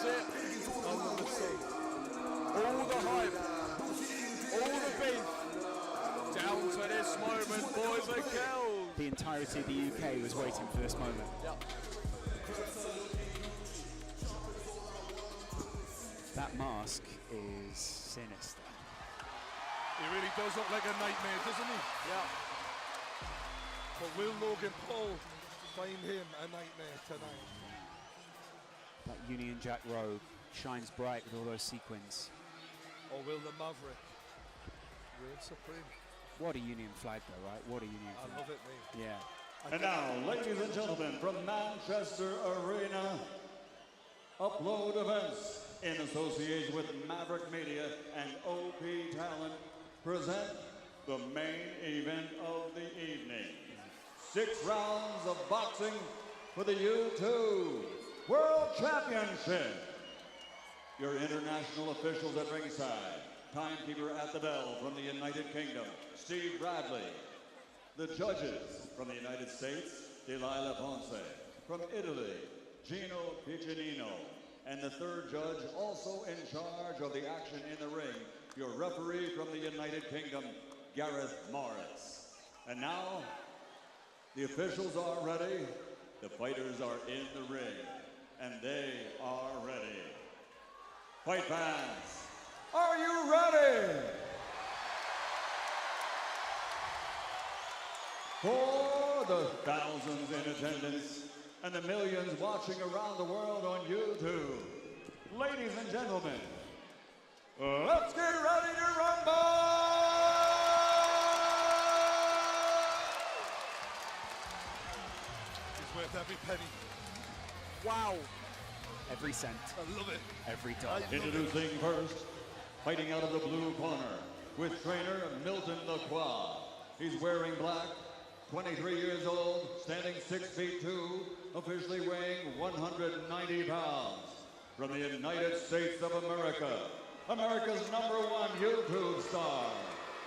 it. Under the sun. All the hype, all the beef, down to this moment, boys and girls. The entirety of the UK was waiting for this moment. Yep. That mask is sinister. He really does look like a nightmare, doesn't he? Yeah. But will Logan Paul find him a nightmare tonight? That Union Jack robe shines bright with all those sequins. Or will the Maverick reign supreme? What a Union flag though, right? What a Union flag. I love it, mate. Yeah. And now, ladies and gentlemen, from Manchester Arena, Upload Events, in association with Maverick Media and OP Talent, present the main event of the evening. 6 rounds of boxing for the U2 World Championship. Your international officials at ringside, timekeeper at the bell from the United Kingdom, Steve Bradley. The judges from the United States, Delilah Ponce. From Italy, Gino Piccinino. And the third judge, also in charge of the action in the ring, your referee from the United Kingdom, Gareth Morris. And now, the officials are ready, the fighters are in the ring, and they are ready. Fight fans, are you ready? For the thousands in attendance and the millions watching around the world on YouTube, ladies and gentlemen, let's get ready to rumble! It's worth every penny. Wow. Every cent. I love it. Every dollar. Introducing first, fighting out of the blue corner, with trainer Milton Lacroix. He's wearing black, 23 years old, standing 6'2", officially weighing 190 pounds. From the United States of America, America's #1 YouTube star,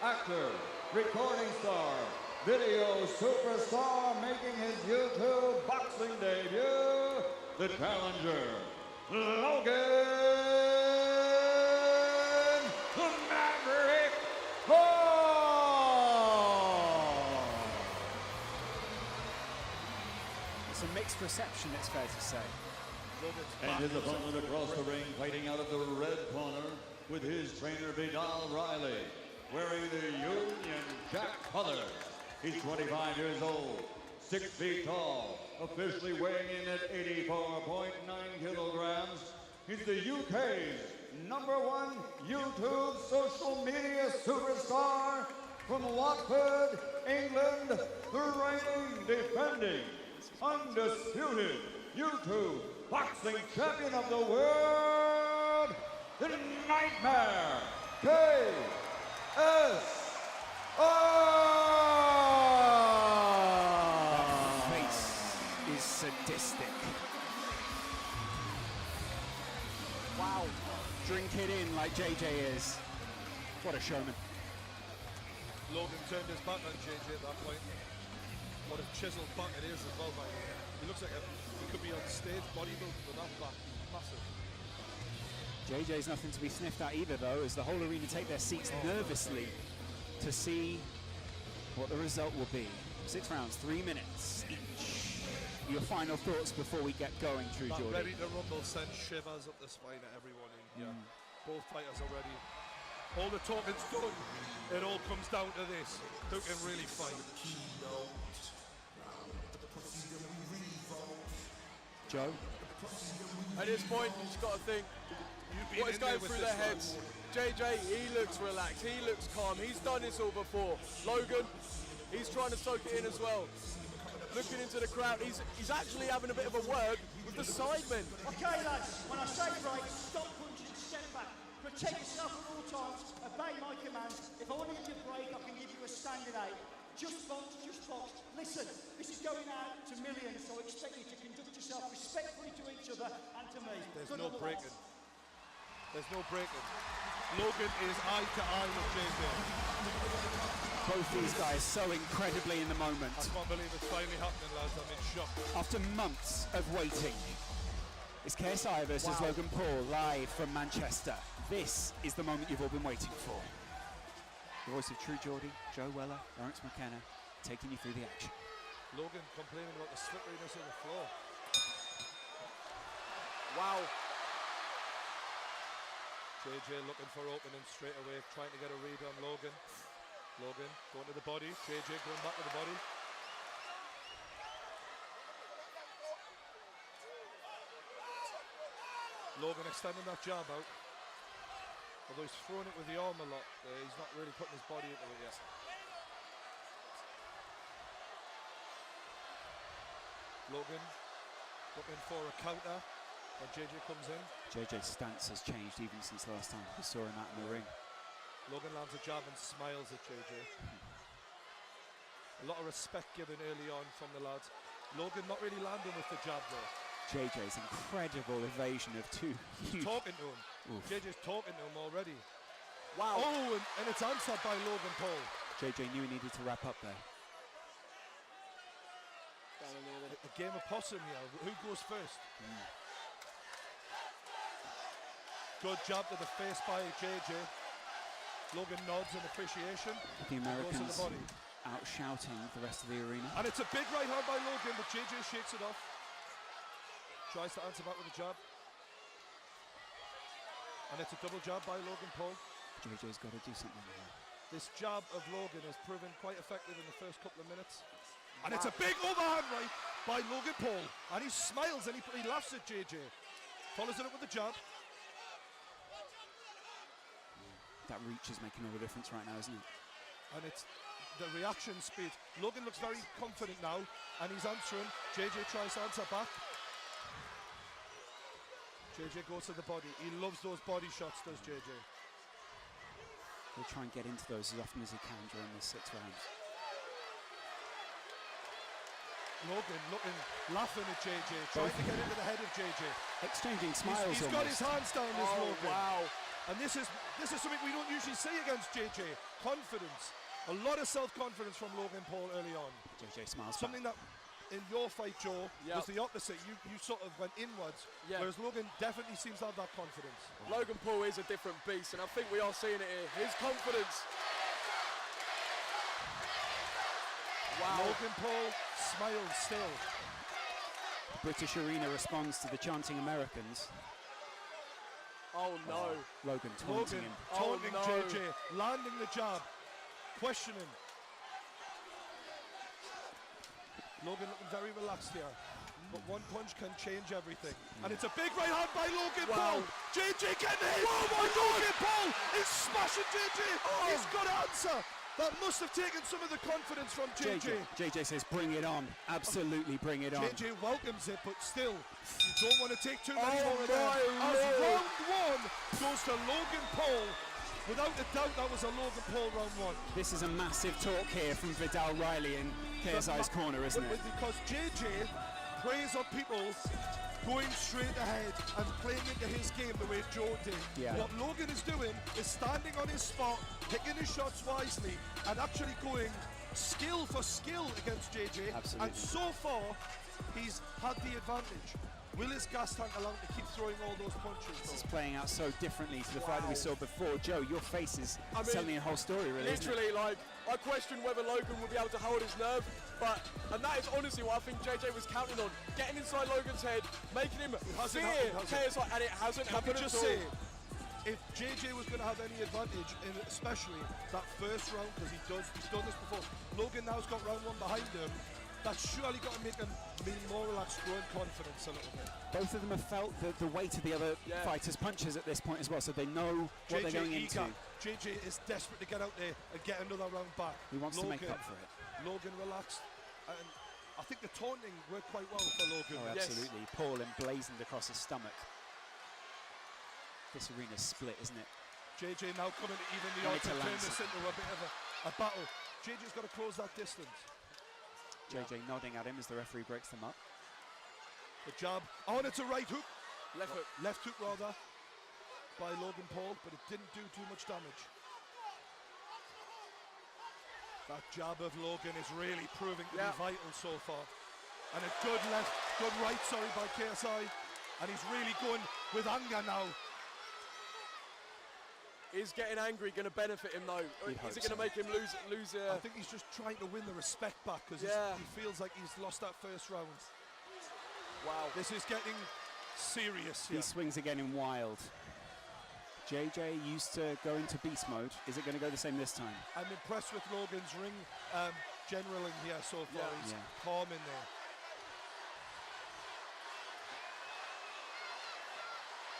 actor, recording star, video superstar, making his YouTube boxing debut, the challenger, Logan the Maverick Paul! It's a mixed reception, it's fair to say. And his opponent across the ring, fighting out of the red corner with his trainer Vidal Riley, wearing the Union Jack colors. He's 25 years old, 6 feet tall, officially weighing in at 84.9 kilograms. He's the UK's #1 YouTube social media superstar from Watford, England, the reigning, defending, undisputed YouTube boxing champion of the world, the Nightmare KSI! That face is sadistic. Wow. Drink it in like JJ is. What a showman. Logan turned his back on JJ at that point. What a chiseled back it is as well, by the way. He looks like he could be on stage bodybuilding with that back. Massive. JJ's nothing to be sniffed at either, though, as the whole arena take their seats nervously to see what the result will be. 6 rounds, 3 minutes each. Your final thoughts before we get going, True That Geordie? ready to rumble sends shivers up the spine of everyone in here. Both fighters are ready. All the talking's done. It all comes down to this. Who can really fight? Joe? At this point, you just got to think, what is going through their heads? JJ, he looks relaxed, he looks calm, he's done this all before. Logan, he's trying to soak it in as well. Looking into the crowd, he's actually having a bit of a word with the sidemen. Okay lads, when I say break, stop punching, step back. Protect yourself at all times, obey my commands. If I want to give you a break, I can give you a standing 8. Just box, just box. Listen, this is going out to millions, so I expect you to conduct yourself respectfully to each other and to me. There's no breaking. There's no breaking. Logan is eye to eye with JJ. Both these guys so incredibly in the moment. I can't believe it's finally happening, lads. I'm in shock. After months of waiting, It's KSI versus Wow. Logan Paul live from Manchester. This is the moment you've all been waiting for. The voice of True Geordie, Joe Weller, Lawrence McKenna, taking you through the action. Logan complaining about the slipperiness of the floor. Wow. JJ looking for opening straight away, trying to get a read on Logan. Logan going to the body, JJ going back to the body. Logan extending that jab out. Although he's throwing it with the arm a lot, he's not really putting his body into it yet. Logan looking for a counter when JJ comes in. JJ's stance has changed even since the last time we saw him out in the ring. Logan lands a jab and smiles at JJ. A lot of respect given early on from the lads. Logan not really landing with the jab though. JJ's incredible evasion of two huge... Talking to him. Oof. JJ's talking to him already. Wow. Oh, and it's answered by Logan Paul. JJ knew he needed to wrap up there. A game of possum here. Who goes first? Good jab to the face by JJ. Logan nods in appreciation. The Goes to Americans the body. out shouting the rest of the arena. And it's a big right hand by Logan, but JJ shakes it off. Tries to answer back with a jab. And it's a double jab by Logan Paul. JJ's got to do something here. This jab of Logan has proven quite effective in the first couple of minutes. And it's a big overhand right by Logan Paul. And he smiles and he laughs at JJ. Follows it up with the jab. That reach is making all the difference right now, isn't it? And it's the reaction speed. Logan looks very confident now and he's answering. JJ tries to answer back. JJ goes to the body. He loves those body shots, does JJ. He'll try and get into those as often as he can during the 6 rounds. Logan looking, laughing at JJ, trying to get into the head of JJ. Exchanging smiles. He's got his hands down this Logan. Wow. And this is something we don't usually see against JJ. Confidence. A lot of self-confidence from Logan Paul early on. JJ smiles Something back. that in your fight, Joe, Yep. was the opposite. You sort of went inwards, Yeah. whereas Logan definitely seems to have that confidence. Logan Paul is a different beast, and I think we are seeing it here. His confidence. Wow. Logan Paul smiles still. British arena responds to the chanting Americans. Oh no. Logan taunting Logan him. taunting Oh, no. JJ, landing the jab, questioning. Logan looking very relaxed here, but one punch can change everything. And it's a big right hand by Logan Paul. JJ getting hit. Oh my Logan Paul is smashing JJ. He's got to answer. That must have taken some of the confidence from JJ. JJ says, bring it on. Absolutely bring it on. JJ welcomes it, but still, you don't want to take too many Oh more of them. my As Lord. round one goes to Logan Paul. Without a doubt, that was a Logan Paul round one. This is a massive talk here from Vidal Riley in KSI's corner, isn't it? Because JJ preys on people going straight ahead and playing into his game the way Joe did. Yeah. What Logan is doing is standing on his spot, picking his shots wisely, and actually going skill for skill against JJ. Absolutely. And so far, he's had the advantage. Will his gas tank allow him to keep throwing all those punches? This is playing out so differently to the fight that we saw before. Joe, your face is I mean, telling a whole story, really. isn't it? Literally, like, I questioned whether Logan would be able to hold his nerve, and that is honestly what I think JJ was counting on. Getting inside Logan's head, making him hasn't fear happened, has it? KSI, and it hasn't Can we happened just at say, all. if JJ was going to have any advantage in especially that first round, because he's done this before, Logan now's got round one behind him, that's surely got to make him be more relaxed, grow in confidence a little bit. Both of them have felt the weight of the other fighters' punches at this point as well, so they know what they're going into. JJ is desperate to get out there and get another round back. He wants to make up for it. Logan relaxed, and I think the taunting worked quite well for Logan. Oh, absolutely. Paul emblazoned across his stomach. This arena's split, isn't it? JJ now coming to even the odds and turn this into a bit of a battle. JJ's got to close that distance. JJ nodding at him as the referee breaks them up. The jab. Oh, and it's a right hook. Left hook. Left hook, rather, by Logan Paul, but it didn't do too much damage. That jab of Logan is really proving to be vital so far. And a good right, by KSI. and he's really going with anger now. Is getting angry going to benefit him though? Or is it going to make him lose? I think he's just trying to win the respect back because he feels like he's lost that first round. Wow. This is getting serious here. He swings again in wild. JJ used to go into beast mode. Is it going to go the same this time? I'm impressed with Logan's ring generaling here so far. He's calm in there.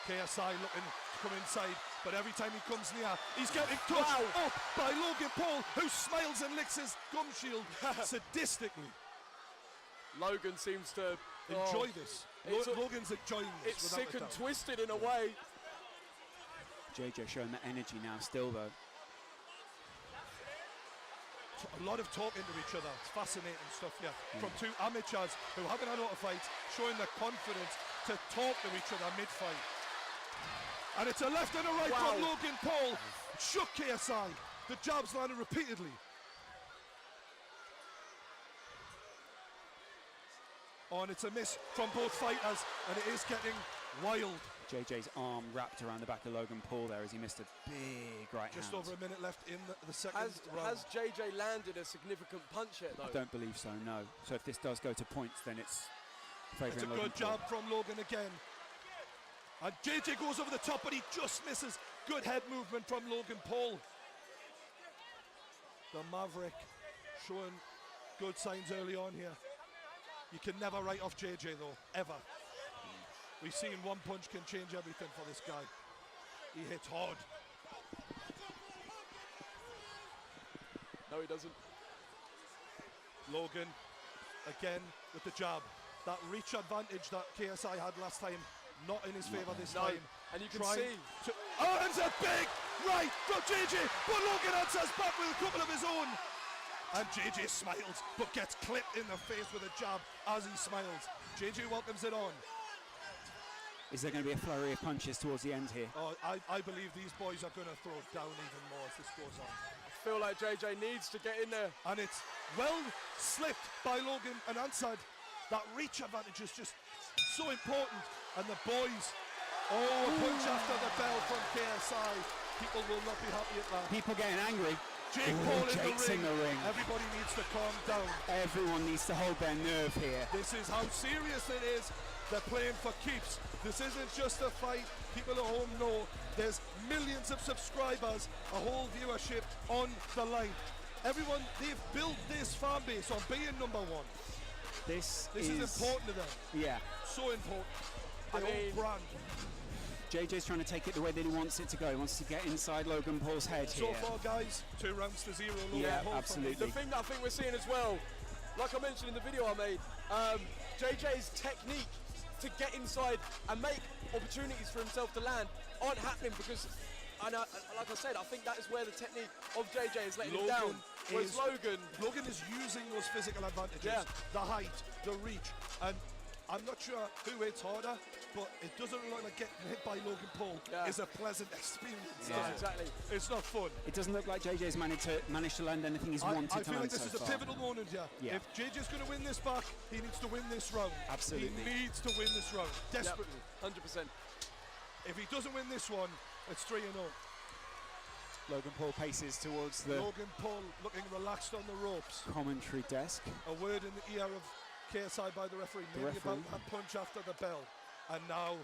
KSI looking to come inside, but every time he comes near, he's getting touched up by Logan Paul, who smiles and licks his gum shield sadistically. Logan seems to enjoy this. Logan's enjoying this. It's sick and twisted in a way. JJ showing the energy now still though. A lot of talking to each other. It's fascinating stuff here. From two amateurs who haven't had a lot of fights, showing the confidence to talk to each other mid-fight. And it's a left and a right from Logan Paul. Shook KSI. The jabs landed repeatedly. Oh, and it's a miss from both fighters, and it is getting wild. JJ's arm wrapped around the back of Logan Paul there as he missed a big right Just hand. over a minute left in the second round. Has JJ landed a significant punch yet though? I don't believe so, no. So if this does go to points, then it's favouring It's a Logan good Paul. jab from Logan again. And JJ goes over the top, but he just misses. Good head movement from Logan Paul. The Maverick showing good signs early on here. You can never write off JJ though, ever. We've seen one punch can change everything for this guy. He hits hard. No, he doesn't. Logan, again with the jab. That reach advantage that KSI had last time, not in his favour this time. And you can see. Oh, and a big right from JJ, but Logan answers back with a couple of his own. And JJ smiles, but gets clipped in the face with a jab as he smiles. JJ welcomes it on. Is there going to be a flurry of punches towards the end here? Oh, I believe these boys are going to throw down even more as this goes on. I feel like JJ needs to get in there. And it's well slipped by Logan and answered. That reach advantage is just so important. And the boys, a punch after the bell from KSI. People will not be happy at that. People getting angry. Jake Paul Jake's in the ring. Everybody needs to calm down. Everyone needs to hold their nerve here. This is how serious it is. They're playing for keeps. This isn't just a fight. People at home know there's millions of subscribers, a whole viewership on the line. Everyone, they've built this fan base on being number one. This is important to them. Yeah. So important. Their own brand. JJ's trying to take it the way that he wants it to go. He wants to get inside Logan Paul's head so here. So far, guys, 2 rounds to 0. Yeah, Paul absolutely. The thing that I think we're seeing as well, like I mentioned in the video I made, JJ's technique to get inside and make opportunities for himself to land aren't happening because, like I said, I think that is where the technique of JJ is letting him down. Whereas Logan is using those physical advantages, the height, the reach, and I'm not sure who hits harder, but it doesn't look like getting hit by Logan Paul is a pleasant experience. Yeah, exactly. It's not fun. It doesn't look like JJ's managed to land anything he's wanted to land so far. I feel like this is a pivotal moment here. Yeah. If JJ's going to win this back, he needs to win this round. Absolutely. He needs to win this round, desperately. 100%. If he doesn't win this one, it's 3-0. Logan Paul paces towards the Logan Paul looking relaxed on the ropes. commentary desk. A word in the ear of KSI by the referee, maybe about that punch after the bell. And now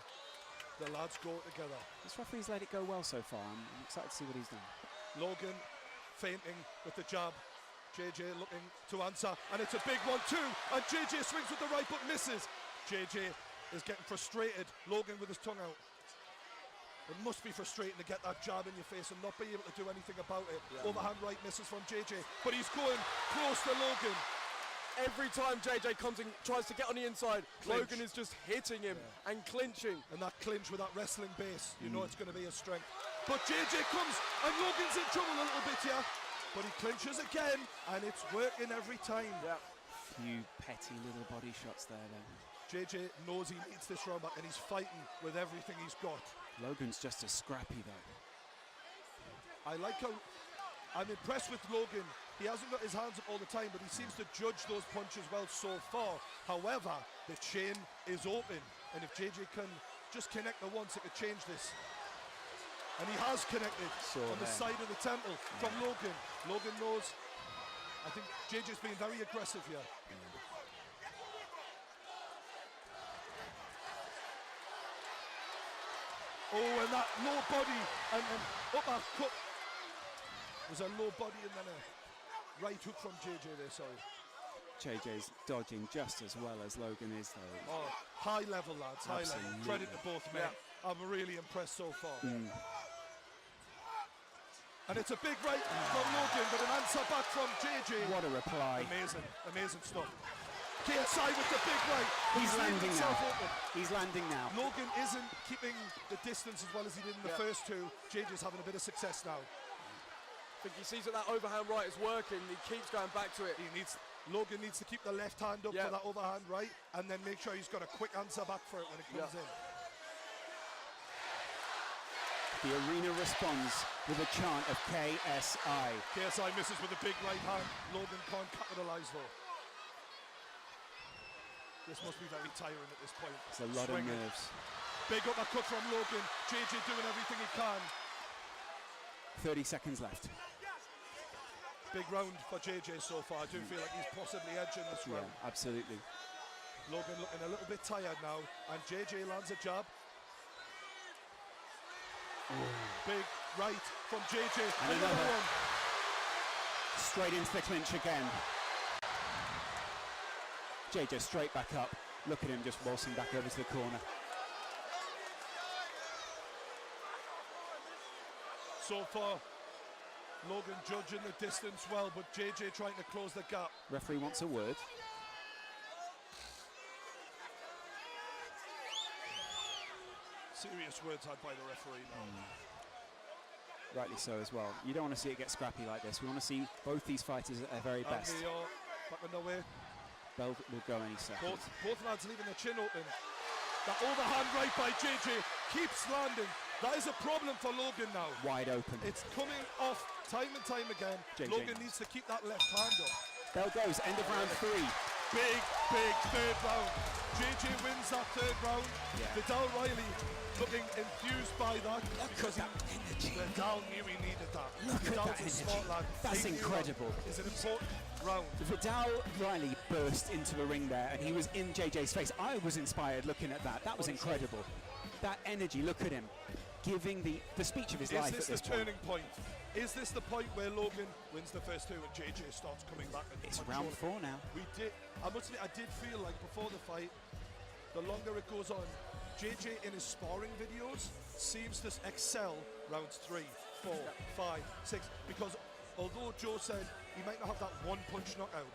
the lads go together. This referee's let it go well so far. I'm excited to see what he's done. Logan feinting with the jab. JJ looking to answer, and it's a big one too. And JJ swings with the right but misses. JJ is getting frustrated. Logan with his tongue out. It must be frustrating to get that jab in your face and not be able to do anything about it. Yeah. Overhand right misses from JJ, but he's going close to Logan. Every time JJ comes and tries to get on the inside, Logan is just hitting him and clinching. And that clinch with that wrestling base, you know it's going to be a strength. But JJ comes, and Logan's in trouble a little bit here. But he clinches again, and it's working every time. Yeah. Few petty little body shots there then. JJ knows he needs this round back, and he's fighting with everything he's got. Logan's just as scrappy though. I like how, I'm impressed with Logan He hasn't got his hands up all the time, but he seems to judge those punches well so far. However, the chain is open, and if JJ can just connect the once, it could change this. And he has connected on the side of the temple from Logan. Logan knows. I think JJ's being very aggressive here. Oh, and that low body and uppercut was a low body and then a right hook from JJ there, sorry. JJ's dodging just as well as Logan is, though. Oh, high level, lads, high Absolutely. level. Credit to both men. I'm really impressed so far. And it's a big right from Logan, but an answer back from JJ. What a reply. Amazing, amazing stuff. KSI with the big right. He's landing now. Open. He's landing now. Logan isn't keeping the distance as well as he did in the first two. JJ's having a bit of success now. I think he sees that overhand right is working. He keeps going back to it. Logan needs to keep the left hand up for that overhand right, and then make sure he's got a quick answer back for it when it comes in. The arena responds with a chant of KSI. KSI misses with a big right hand. Logan can't capitalise though. This must be very tiring at this point. It's a lot of nerves. Big uppercut from Logan. JJ doing everything he can. 30 seconds left. Big round for JJ so far. I do feel like he's possibly edging this round. Yeah, absolutely. Logan looking a little bit tired now, and JJ lands a jab. Big right from JJ. And another one. Straight into the clinch again. JJ straight back up. Look at him just waltzing back over to the corner. So far, Logan judging the distance well, but JJ trying to close the gap. Referee wants a word. Serious words had by the referee now. Rightly so as well. You don't want to see it get scrappy like this. We want to see both these fighters at their very best. And they are back on their way. Bell will go any second. Both lads leaving their chin open. That overhand right by JJ keeps landing. That is a problem for Logan now. Wide open. It's coming off time and time again. JJ. Logan needs to keep that left hand up. Bell goes, end of round 3. Big third round. JJ wins that third round. Yeah. Vidal Riley looking enthused by that. Because Vidal knew he needed that. Look at Vidal's that a energy. smart lad. That's He knew incredible. that is an important round. Vidal Riley burst into the ring there and he was in JJ's face. I was inspired looking at that. That was incredible. That energy, look at him. Giving the speech of his life at Is this this the point. turning point? Is this the point where Logan wins the first two and JJ starts coming back? And It's controlling? round 4 now. I must admit, I did feel like before the fight, the longer it goes on, JJ in his sparring videos seems to excel rounds 3, 4, 5, 6, because although Joe said he might not have that one punch knockout,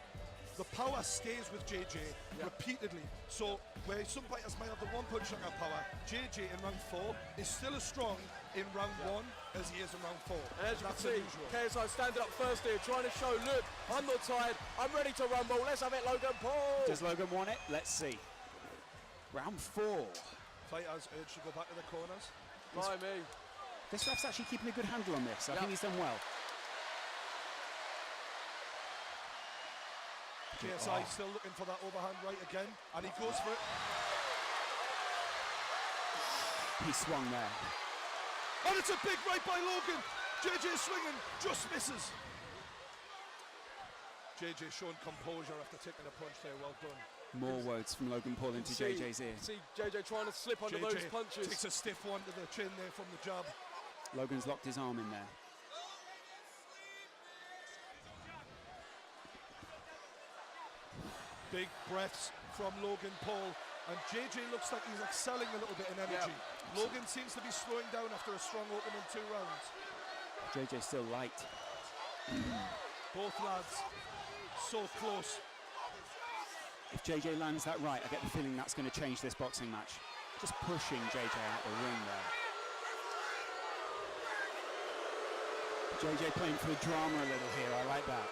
the power stays with JJ repeatedly. So where some fighters might have the one punch knockout power, JJ in round 4 is still as strong in round 1 as he is in round 4. And as you That's can see, unusual. KSI standing up first here, trying to show, look, I'm not tired, I'm ready to rumble, let's have it, Logan Paul! Does Logan want it? Let's see. Round 4. Fighters urged to go back to the corners. My me. This ref's actually keeping a good handle on this. I think he's done well. KSI still looking for that overhand right again, and he goes for it. He swung there. And it's a big right by Logan. JJ swinging, just misses. JJ showing composure after taking a punch there, well done. More words from Logan Paul into JJ's ear. See JJ trying to slip under those punches. Takes a stiff one to the chin there from the jab. Logan's locked his arm in there. Big breaths from Logan Paul, and JJ looks like he's excelling a little bit in energy. Logan seems to be slowing down after a strong opening 2 rounds. JJ's still light. Both lads so close. If JJ lands that right, I get the feeling that's going to change this boxing match. Just pushing JJ out the ring there. JJ playing for the drama a little here, I like that.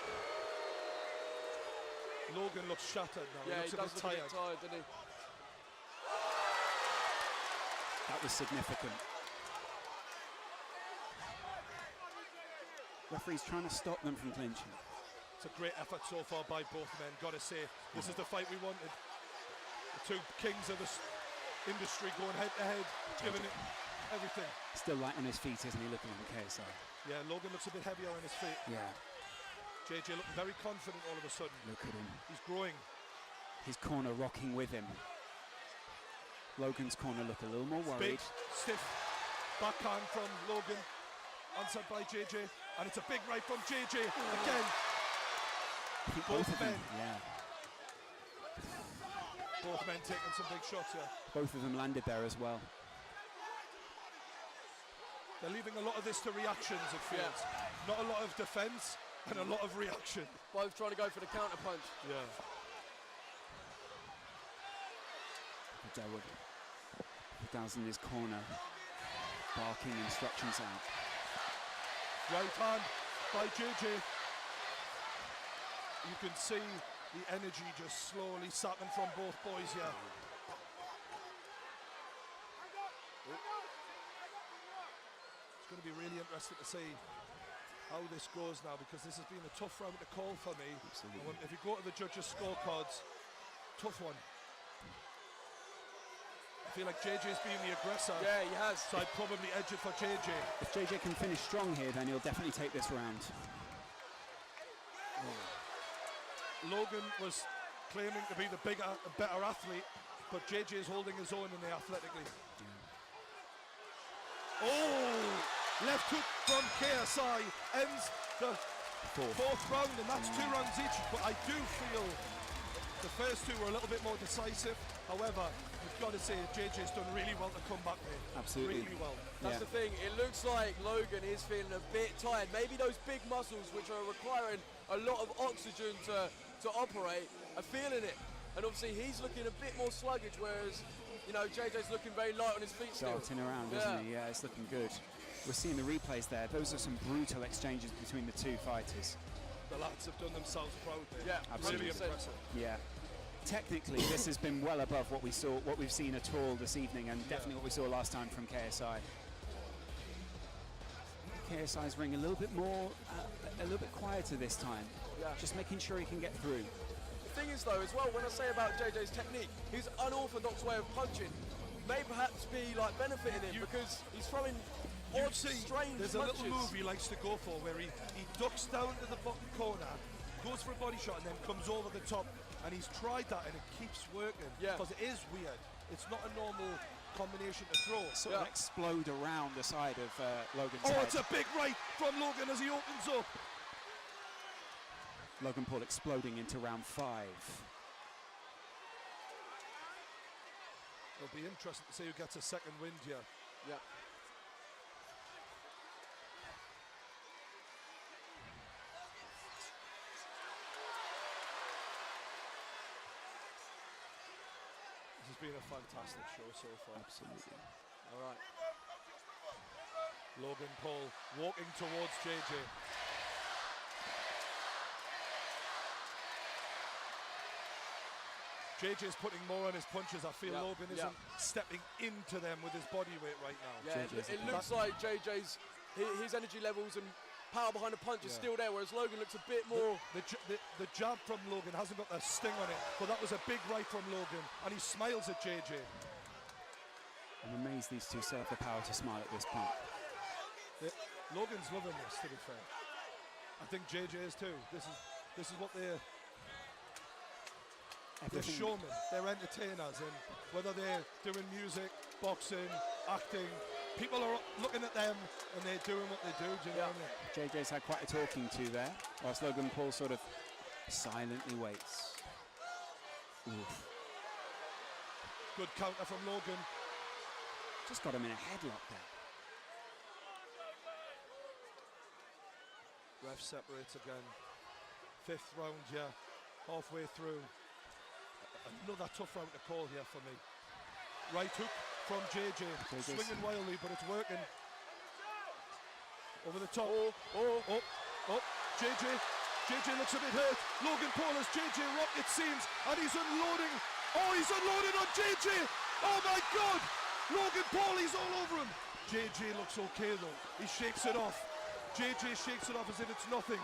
Logan looks shattered now. Yeah, he looks he a does bit look a tired. bit tired, doesn't he? That was significant. Referee's trying to stop them from clinching. It's a great effort so far by both men. Got to say, this is the fight we wanted. The two kings of the industry going head to head, giving it everything. Still light on his feet, isn't he, looking at KSI? Yeah, Logan looks a bit heavier on his feet. Yeah. JJ looking very confident all of a sudden. Look at him. He's growing. His corner rocking with him. Logan's corner look a little more worried. Big, stiff backhand from Logan, answered by JJ, and it's a big right from JJ again. I think Both of them, men. yeah. Both men taking some big shots here. Both of them landed there as well. They're leaving a lot of this to reactions, it feels. Not a lot of defense and a lot of reaction. Both trying to go for the counter punch. Yeah. Dawood. Vidal's in his corner, barking instructions out. Right hand by JJ. You can see the energy just slowly sapping from both boys here. It's going to be really interesting to see how this goes now, because this has been a tough round to call for me. Absolutely. If you go to the judges' scorecards, tough one. I feel like JJ's being the aggressor. Yeah, he has. So I'd probably edge it for JJ. If JJ can finish strong here, then he'll definitely take this round. Logan was claiming to be the bigger and better athlete, but JJ is holding his own in there athletically. Oh! Left hook from KSI ends the fourth round, and that's 2 rounds each. But I do feel the first 2 were a little bit more decisive. However, you've got to say JJ's done really well to come back there. Absolutely. Really well. That's the thing. It looks like Logan is feeling a bit tired. Maybe those big muscles, which are requiring a lot of oxygen to operate, are feeling it. And obviously he's looking a bit more sluggish, whereas, you know, JJ's looking very light on his feet still. Darting around, isn't he? Yeah, it's looking good. We're seeing the replays there. Those are some brutal exchanges between the two fighters. The lads have done themselves proud there. Yeah, absolutely. Really impressive. Yeah. Technically, this has been well above what we've seen at all this evening, and definitely what we saw last time from KSI. KSI's ring a little bit more, a little bit quieter this time. Yeah. Just making sure he can get through. The thing is, though, as well, when I say about JJ's technique, his unorthodox way of punching may perhaps be like benefiting him, because he's throwing odd, strange there's punches. a little move he likes to go for where he ducks down to the bottom corner, goes for a body shot, and then comes over the top. And he's tried that, and it keeps working. Yeah. Because it is weird. It's not a normal combination to throw. Sort of explode around the side of Logan's Oh, head. it's a big right from Logan as he opens up. Logan Paul exploding into round 5. It'll be interesting to see who gets a second wind here. Yeah. This has been a fantastic show so far. Absolutely. All right. Logan Paul walking towards JJ. JJ's putting more on his punches. I feel Logan isn't stepping into them with his body weight right now. Yeah, it looks like JJ's his energy levels and power behind the punch is still there, whereas Logan looks a bit more. The jab from Logan hasn't got a sting on it, but that was a big right from Logan, and he smiles at JJ. I'm amazed these two still have the power to smile at this point. Logan's loving this, to be fair. I think JJ is too. This is what they're showmen, they're entertainers, and whether they're doing music, boxing, acting, people are looking at them and they're doing what they do. Do you know what I mean? JJ's had quite a talking to there, whilst Logan Paul sort of silently waits. Oof. Good counter from Logan. Just got him in a headlock there. Ref separates again. 5th round, halfway through. Another tough round to call here for me. Right hook from JJ. Swinging wildly, but it's working. Over the top. JJ looks a bit hurt. Logan Paul has JJ rocked, it seems, and he's unloading. Oh, he's unloading on JJ. Oh my God. Logan Paul, he's all over him. JJ looks okay though. He shakes it off. JJ shakes it off as if it's nothing.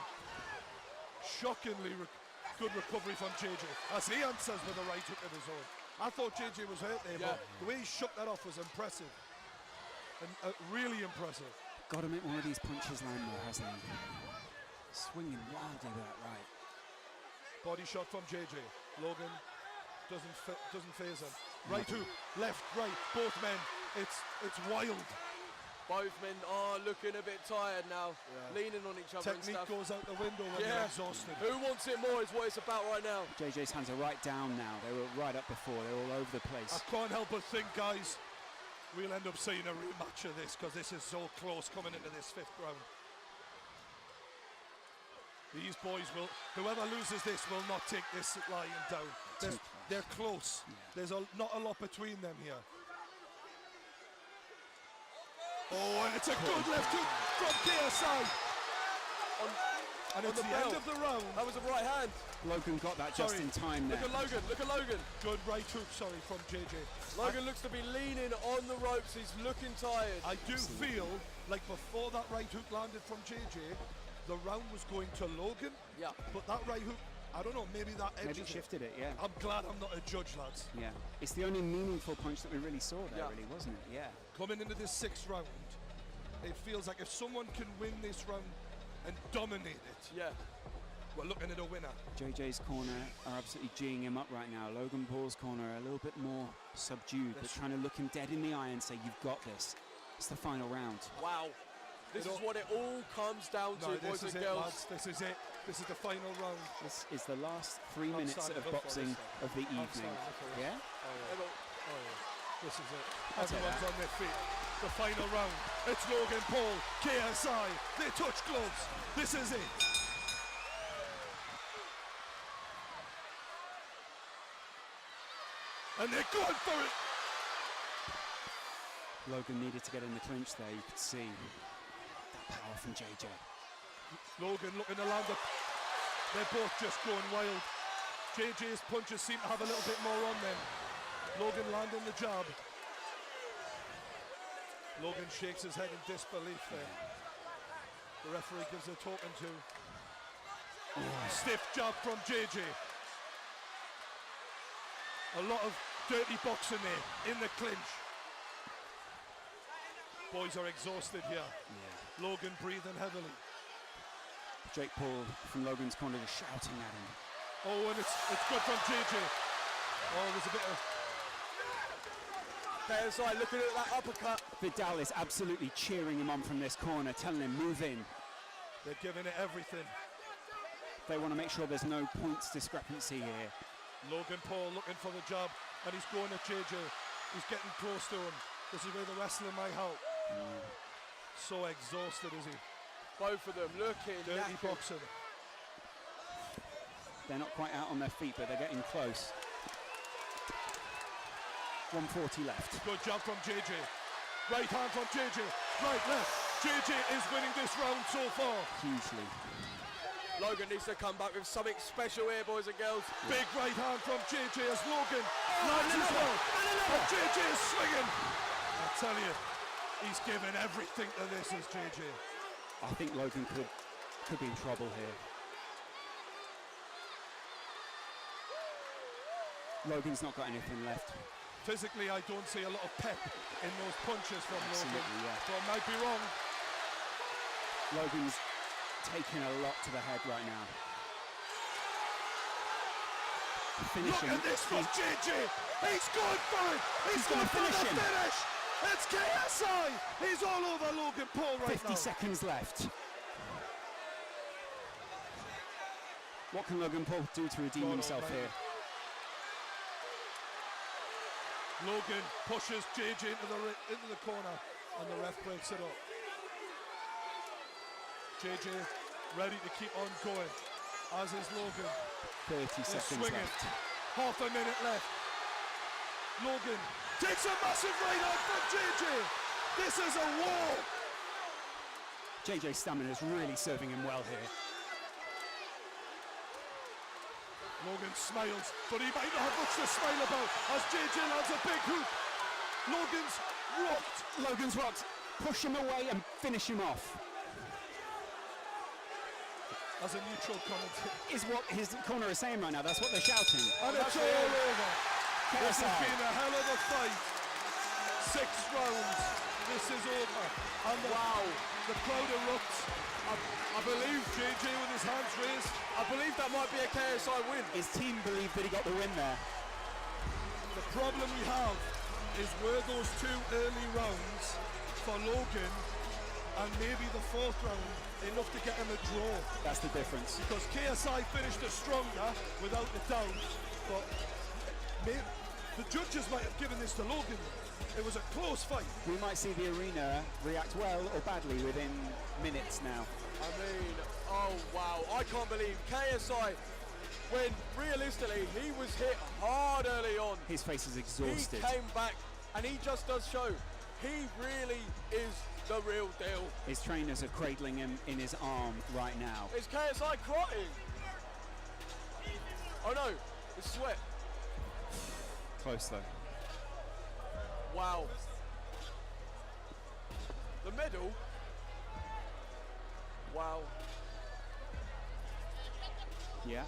Shockingly good recovery from JJ as he answers with a right hook of his own. I thought JJ was hurt there, but the way he shook that off was impressive. And really impressive. Got to make one of these punches land though, hasn't he? Swinging wildly with that right. Body shot from JJ. Logan doesn't phase him. Right hook, left, right, both men. It's wild. Both men are looking a bit tired now, leaning on each other Technique and stuff. goes out the window when they're exhausted. Who wants it more is what it's about right now. JJ's hands are right down now. They were right up before. They were all over the place. I can't help but think, guys, we'll end up seeing a rematch of this because this is so close coming into this 5th round. These boys will, whoever loses this will not take this lying down. They're close. There's not a lot between them here. Oh, and it's a good left hook from KSI. And it's the end of the round. That was a right hand. Logan got that just in time there. Look at Logan, look at Logan. Good right hook, sorry, from JJ. Logan looks to be leaning on the ropes. He's looking tired. I do feel like before that right hook landed from JJ, the round was going to Logan. Yeah. But that right hook, I don't know, maybe that edges Maybe shifted it, yeah. I'm glad I'm not a judge, lads. Yeah. It's the only meaningful punch that we really saw there, really, wasn't it? Yeah. Coming into this 6th round, it feels like if someone can win this round and dominate it, we're looking at a winner. JJ's corner are absolutely geeing him up right now. Logan Paul's corner are a little bit more subdued, but trying to look him dead in the eye and say, you've got this. It's the final round. Wow. This is what it all comes down to, boys and girls. Lads. This is it. This is the final round. This is the last 3 minutes of boxing of the evening. Yeah? This is it. Everyone's on their feet. The final round. It's Logan Paul, KSI. They touch gloves. This is it. And they're going for it. Logan needed to get in the clinch there. You could see that power from JJ. Logan looking to land up. They're both just going wild. JJ's punches seem to have a little bit more on them. Logan landing the jab. Logan shakes his head in disbelief there. The referee gives a talking to. Stiff jab from JJ. A lot of dirty boxing there in the clinch. Boys are exhausted here. Logan breathing heavily. Jake Paul from Logan's corner just shouting at him. Oh, and it's good from JJ. Oh, there's a bit of... KSI looking at that uppercut. Vidal is absolutely cheering him on from this corner, telling him, move in. They're giving it everything. They want to make sure there's no points discrepancy here. Logan Paul looking for the jab, and he's going at JJ. He's getting close to him. This is where the wrestling might help. So exhausted is he. Both of them looking Dirty knackered. boxing. They're not quite out on their feet, but they're getting close. 140 left. Good jab from JJ. Right hand from JJ. Right, left. JJ is winning this round so far. Hugely. Logan needs to come back with something special here, boys and girls. Big right hand from JJ as Logan lands as well. But JJ is swinging. I tell you, he's giving everything to this as JJ. I think Logan could be in trouble here. Logan's not got anything left. Physically, I don't see a lot of pep in those punches from Absolutely, Logan. yeah. So I might be wrong. Logan's taking a lot to the head right now. Finishing. Look at this from JJ. He's going for it. He's going for the finish. It's KSI. He's all over Logan Paul right 50 now. seconds left. What can Logan Paul do to redeem himself here? Logan pushes JJ into the corner, and the ref breaks it up. JJ ready to keep on going, as is Logan. 30 They're seconds swinging. left. Half a minute left. Logan takes a massive right hand from JJ. This is a war. JJ's stamina is really serving him well here. Logan smiles, but he might not have much to smile about as JJ lands a big hook. Logan's rocked. Logan's rocked. Push him away and finish him off. as a neutral commentator. Is what his corner is saying right now. That's what they're shouting. And it's all over. This has KSI. been a hell of a fight. 6 rounds. This is over. And the crowd erupts. I believe JJ with his hands raised. I believe that might be a KSI win. His team believed that he got the win there. The problem we have is were those 2 early rounds for Logan and maybe the 4th round enough to get him a draw. That's the difference. Because KSI finished it stronger, without a doubt, but the judges might have given this to Logan. It was a close fight. We might see the arena react well or badly within minutes now. I mean, oh wow, I can't believe KSI, when realistically he was hit hard early on. His face is exhausted. He came back and he just does show he really is the real deal. His trainers are cradling him in his arm right now. Is KSI crying? Oh no, it's sweat. Close though. Wow. The medal. Wow. Yeah.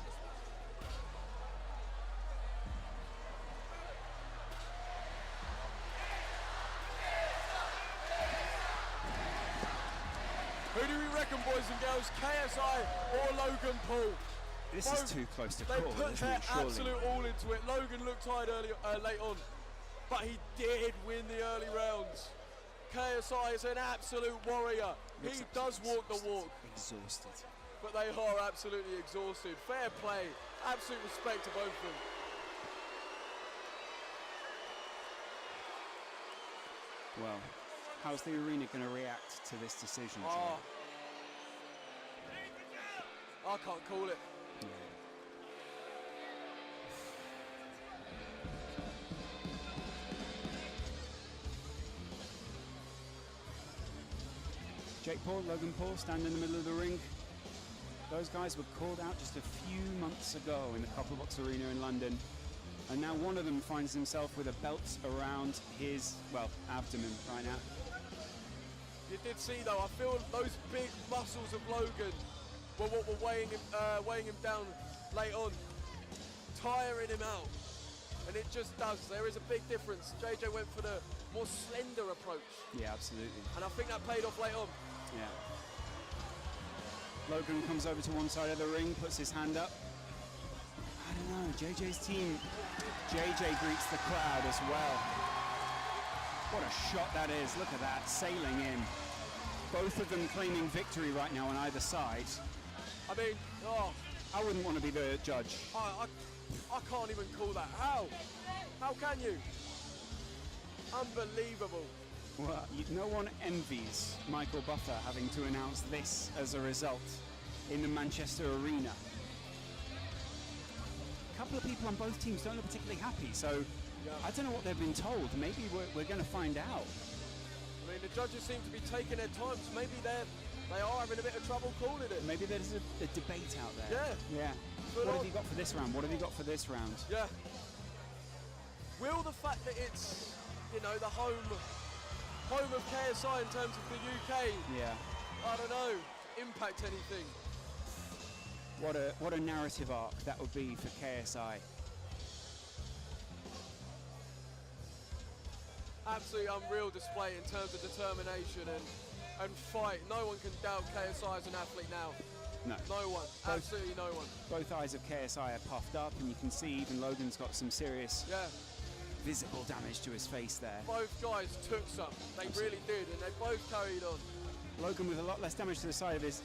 Who do we reckon, boys and girls? KSI or Logan Paul? This Both, is too close to they call, put isn't their it, surely? absolute all into it. Logan looked tired late on, but he did win the early rounds. KSI is an absolute warrior. He does walk the walk, Exhausted. but they are absolutely exhausted. Fair play, absolute respect to both of them. Well, how's the arena going to react to this decision, Joe? Oh, I can't call it. Yeah. Jake Paul, Logan Paul stand in the middle of the ring. Those guys were called out just a few months ago in the Copper Box Arena in London. And now one of them finds himself with a belt around his, well, abdomen right now. You did see though, I feel those big muscles of Logan were what were weighing him down late on, tiring him out. And it just does. There is a big difference. JJ went for the more slender approach. Yeah, absolutely. And I think that paid off late on. Yeah. Logan comes over to one side of the ring, puts his hand up. I don't know, JJ's team, JJ greets the crowd as well. What a shot that is, look at that, sailing in. Both of them claiming victory right now on either side. I mean, oh, I wouldn't want to be the judge. I can't even call that. How? How can you? Unbelievable. Well, no one envies Michael Buffer having to announce this as a result in the Manchester arena. A couple of people on both teams don't look particularly happy, so I don't know what they've been told. Maybe we're going to find out. I mean, the judges seem to be taking their time, so maybe they are having a bit of trouble calling it. Maybe there's a debate out there. Yeah. Yeah. What have you got for this round? What have you got for this round? Yeah. Will the fact that it's, you know, the home of KSI in terms of the UK, Yeah. I don't know, impact anything? What a narrative arc that would be for KSI. Absolutely unreal display in terms of determination and fight. No one can doubt KSI as an athlete now. No. No one. Absolutely no one. Both eyes of KSI are puffed up, and you can see even Logan's got some serious Yeah. visible damage to his face there. Both guys took some. They really did, and they both carried on. Logan with a lot less damage to the side of his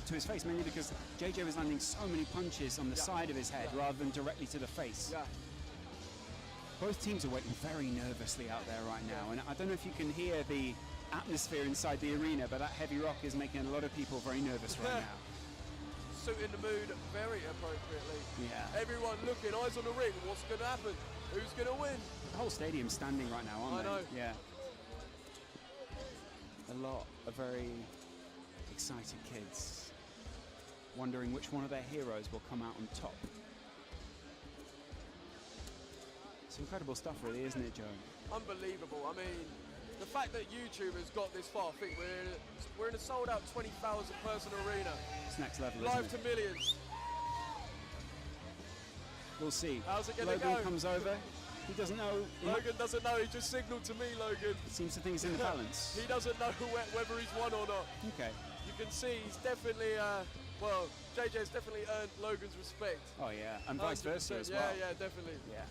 to his face, mainly because JJ was landing so many punches on the side of his head rather than directly to the face. Yeah. Both teams are waiting very nervously out there right now, and I don't know if you can hear the atmosphere inside the arena, but that heavy rock is making a lot of people very nervous right now. Suiting the mood very appropriately. Yeah. Everyone looking, eyes on the ring. What's going to happen? Who's going to win? The whole stadium's standing right now, aren't I they? know. Yeah. A lot of very excited kids wondering which one of their heroes will come out on top. It's incredible stuff, really, isn't it, Joe? Unbelievable. I mean, the fact that YouTube has got this far, I think we're in a sold-out 20,000 person arena. It's next level, Live isn't to it? millions. We'll see. How's it gonna Logan go? comes over. He doesn't know. Logan doesn't know. He just signalled to me, Logan. He seems to think he's in the balance. He doesn't know whether he's won or not. Okay. You can see he's definitely, well, JJ's definitely earned Logan's respect. Oh yeah, and vice versa as well. Yeah, definitely. Yeah.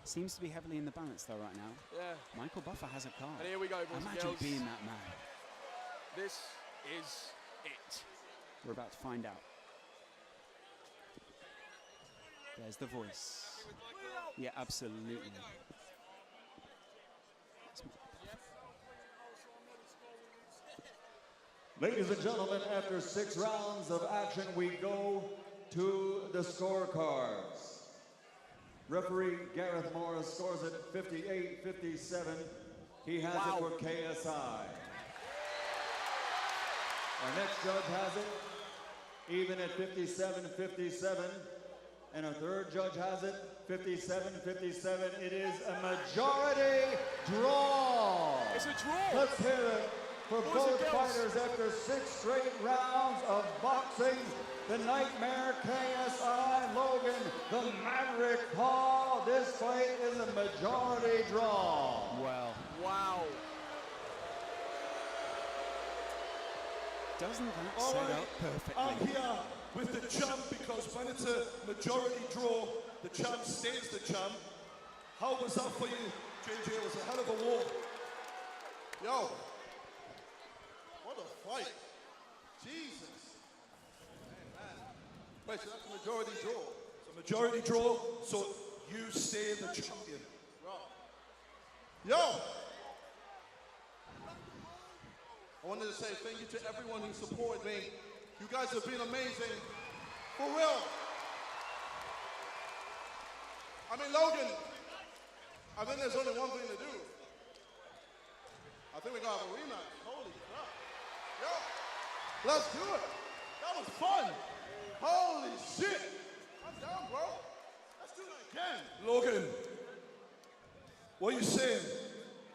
Seems to be heavily in the balance though right now. Yeah. Michael Buffer has a card. And here we go, boys and Imagine girls. being that man. This is it. We're about to find out. There's the voice. Yeah, absolutely. Ladies and gentlemen, after 6 rounds of action, we go to the scorecards. Referee Gareth Morris scores it 58-57. He has it for KSI. Our next judge has it even at 57-57. And our third judge has it 57-57. It is a majority draw. It's a draw. Let's hear it for Boys both and girls. fighters after 6 straight rounds of boxing. The Nightmare KSI, Logan, the Maverick Paul. This fight is a majority draw. Well, Wow. doesn't that All set right. up perfectly? I'm here with the champ because when it's a majority draw, the champ stays the champ. How was that for you, JJ? It was a hell of a war. Yo, what a fight. Jesus. Wait, so that's a majority draw. It's a majority draw, so you stay the champion. Yo! I wanted to say thank you to everyone who supported me. You guys have been amazing. For real. I mean, Logan, I think there's only one thing to do. I think we're going to have a rematch. Holy crap. Yo, let's do it. That was fun. Holy shit. I'm down, bro. Let's do it again. Logan, what are you saying?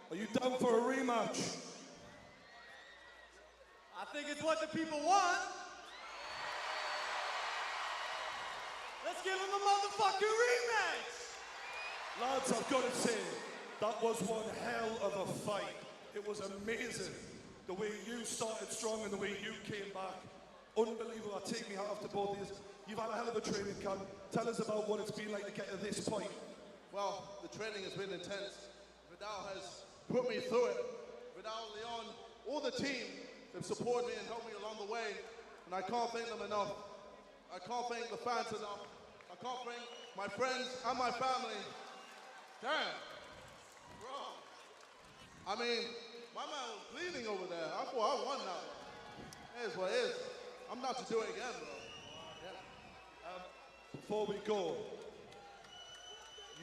Are you down for a rematch? I think it's what the people want. Let's give them a motherfucking rematch. Lads, I've got to say, that was one hell of a fight. It was amazing. The way you started strong and the way you came back. Unbelievable. I take me hat off to both of you. You've had a hell of a training camp. Tell us about what it's been like to get to this point. Well, the training has been intense. Vidal has put me through it. Vidal, Leon, all the team have supported me and helped me along the way. And I can't thank them enough. I can't thank the fans enough. I can't thank my friends and my family. Damn. Bro. I mean, my man was bleeding over there. I thought I won that one. It is what it is. I'm about to do it again, bro. Yeah. Before we go,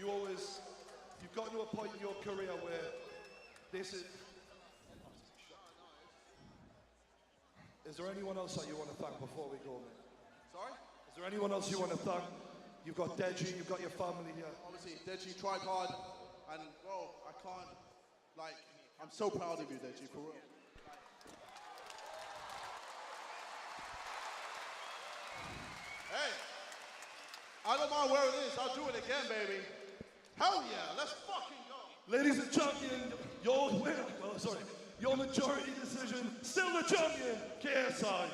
you've gotten to a point in your career where this is... Is there anyone else that you want to thank before we go, man? Sorry? Is there anyone else you want to thank? You've got Deji, you've got your family here. Obviously, Deji tried hard, and bro, I can't, like, I'm so proud of you, Deji, for real. Hey, I don't mind where it is, I'll do it again, baby. Hell yeah, let's fucking go. Ladies and champion, your winner, your majority decision, still the champion, KSI.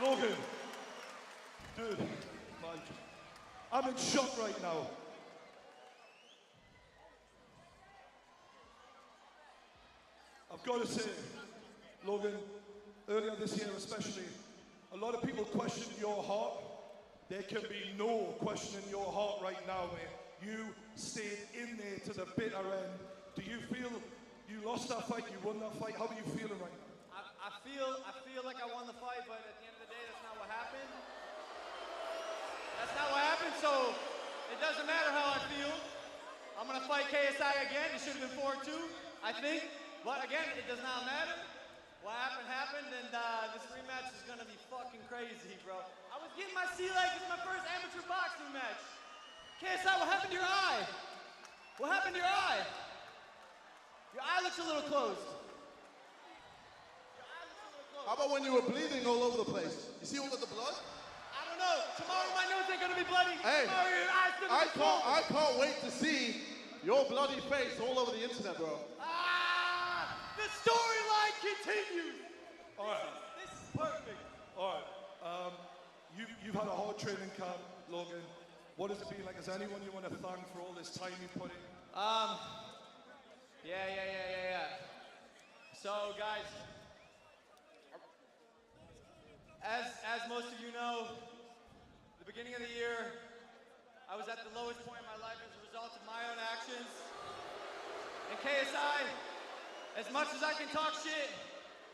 Logan, dude, I'm in shock right now. I've got to say, Logan, earlier this year especially, a lot of people questioned your heart. There can be no question in your heart right now, mate. You stayed in there to the bitter end. Do you feel you lost that fight, you won that fight? How are you feeling right now? I feel like I won the fight, but at the end of the day, that's not what happened. That's not what happened, so it doesn't matter how I feel. I'm gonna fight KSI again. It should have been 4-2, I think. But again, it does not matter. What happened, happened, and this rematch is gonna be fucking crazy, bro. I was getting my sea legs. It's my first amateur boxing match. KSI, what happened to your eye? What happened to your eye? Your eye looks a little closed. How about when you were bleeding all over the place? You see all of the blood? I don't know. Tomorrow my nose ain't gonna be bloody. Hey, Tomorrow your eyes gonna be swollen. I can't wait to see your bloody face all over the internet, bro. Ah! The storyline continues. All right. This is perfect. All right. You've had a hard training camp, Logan. What has it been like? Is there anyone you want to thank for all this time you put in? Yeah. So, guys, as most of you know, the beginning of the year, I was at the lowest point in my life as a result of my own actions. And KSI, as much as I can talk shit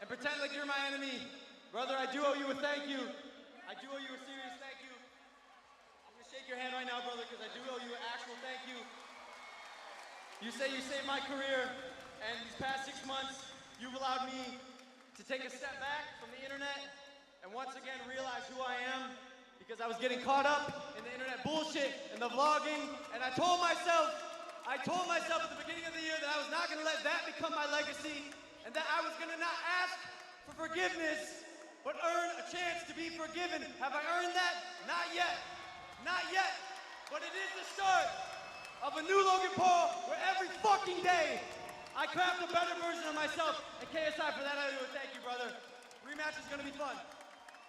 and pretend like you're my enemy, brother, I do owe you a thank you. I do owe you a serious thank you. I'm gonna shake your hand right now, brother, because I do owe you an actual thank you. You say you saved my career, and these past 6 months, you've allowed me to take a step back from the internet and once again realize who I am, because I was getting caught up in the internet bullshit and the vlogging, and I told myself at the beginning of the year that I was not gonna let that become my legacy, and that I was gonna not ask for forgiveness, but earn a chance to be forgiven. Have I earned that? Not yet. Not yet. But it is the start of a new Logan Paul, where every fucking day I craft a better version of myself. And KSI, for that I owe you a thank you, brother. Rematch is gonna be fun.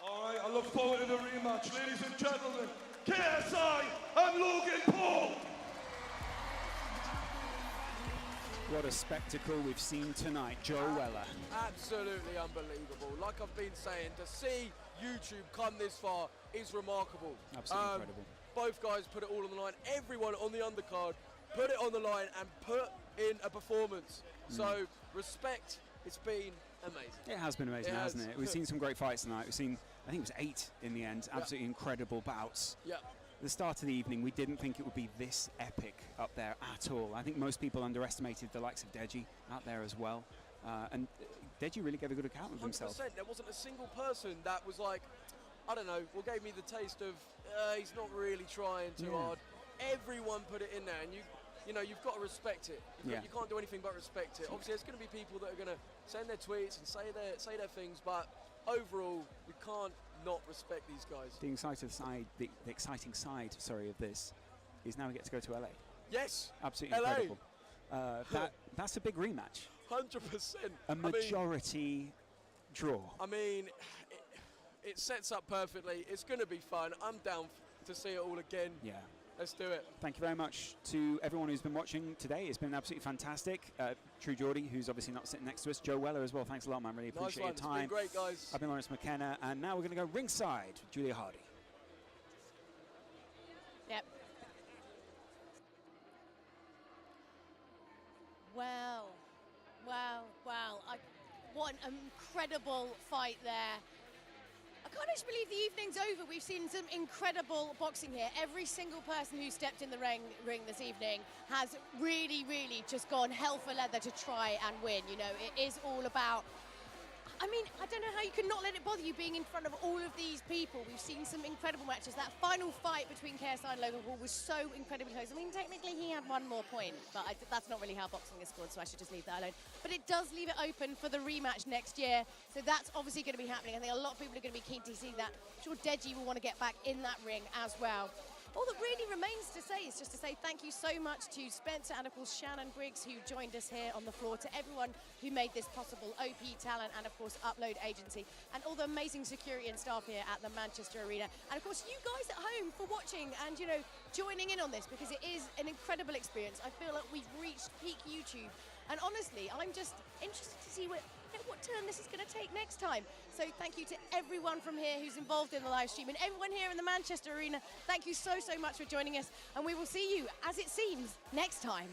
All right, I look forward to the rematch. Ladies and gentlemen, KSI and Logan Paul. What a spectacle we've seen tonight. Joe Weller. Absolutely unbelievable. Like I've been saying, to see YouTube come this far is remarkable. Absolutely incredible. Both guys put it all on the line. Everyone on the undercard put it on the line and put in a performance. So respect, it's been amazing. It has been amazing, hasn't it? We've seen some great fights tonight. We've seen, I think it was 8 in the end. Absolutely incredible bouts. Yeah. The start of the evening, we didn't think it would be this epic up there at all. I think most people underestimated the likes of Deji out there as well. And Deji really gave a good account of himself. 100%. There wasn't a single person that was like, I don't know, what gave me the taste of, he's not really trying too hard. Everyone put it in there, and you know, you've got to respect it. You can't do anything but respect it. Obviously, there's going to be people that are going to send their tweets and say their things, but overall, we can't not respect these guys. The exciting side, of this is now we get to go to LA. Yes, absolutely LA. Incredible. That's a big rematch. 100%. A majority draw. I mean, it sets up perfectly. It's going to be fun. I'm down to see it all again. Yeah. Let's do it. Thank you very much to everyone who's been watching today. It's been absolutely fantastic. True Geordie, who's obviously not sitting next to us. Joe Weller as well. Thanks a lot, man. Really appreciate your time. It's been great, guys. I've been Lawrence McKenna, and now we're going to go ringside. Julia Hardy. Yep. Wow. What an incredible fight there. I can't actually believe the evening's over. We've seen some incredible boxing here. Every single person who stepped in the ring this evening has really, really just gone hell for leather to try and win. You know, it is all about, I mean, I don't know how you can not let it bother you being in front of all of these people. We've seen some incredible matches. That final fight between KSI and Logan Paul was so incredibly close. I mean, technically he had one more point, but that's not really how boxing is scored, so I should just leave that alone. But it does leave it open for the rematch next year, so that's obviously going to be happening. I think a lot of people are going to be keen to see that. I'm sure Deji will want to get back in that ring as well. All that really remains to say is just to say thank you so much to Spencer and, of course, Shannon Briggs, who joined us here on the floor, to everyone who made this possible, OP Talent and, of course, Upload Agency, and all the amazing security and staff here at the Manchester Arena. And, of course, you guys at home for watching and, you know, joining in on this, because it is an incredible experience. I feel like we've reached peak YouTube. And honestly, I'm just interested to see what turn this is going to take next time. So thank you to everyone from here who's involved in the live stream, and everyone here in the Manchester Arena. Thank you so much for joining us, and we will see you, as it seems, next time.